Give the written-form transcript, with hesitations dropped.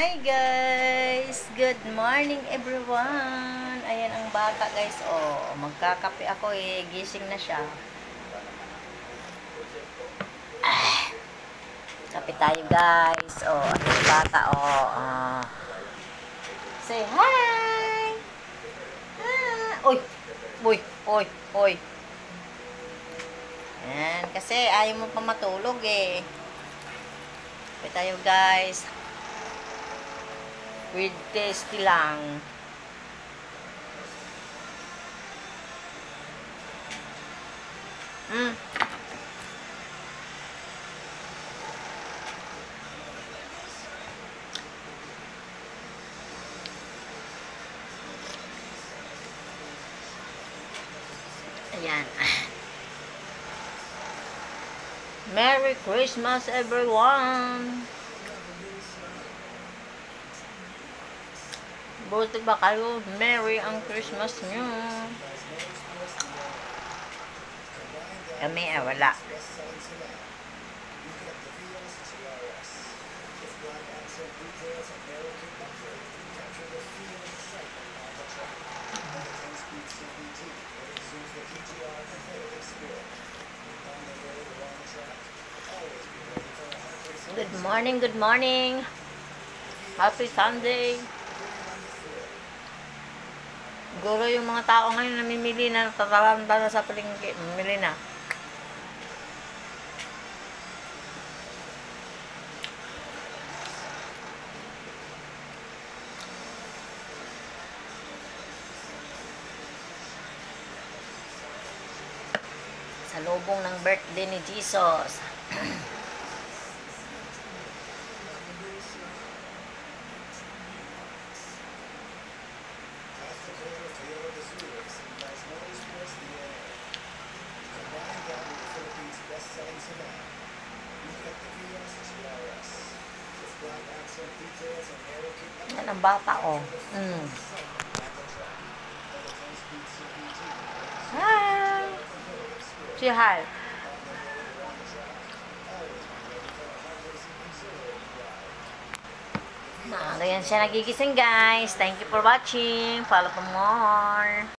Hi guys! Good morning everyone! Ayan ang bata guys. Oh, magkakape ako eh. Gising na siya. Kape tayo guys. Oh, ano yung bata? Oh, say hi! Hi! Uy! Uy! Uy! Uy! Ayan, kasi ayaw mo pa matulog eh. Kape tayo guys. With tasty lang. Ayan. Merry Christmas everyone! Buti ba kayo? Merry ang Christmas nyo. Kami wala. Good morning, good morning. Happy Sunday. Siguro yung mga tao ngayon namimili na, tatalanta na sa palengke, mamili na. Sa lubong ng birthday ni Jesus. Yan ang bata, oh. Hi! Say hi. Ayan siya nagigising, guys. Thank you for watching. Follow for more.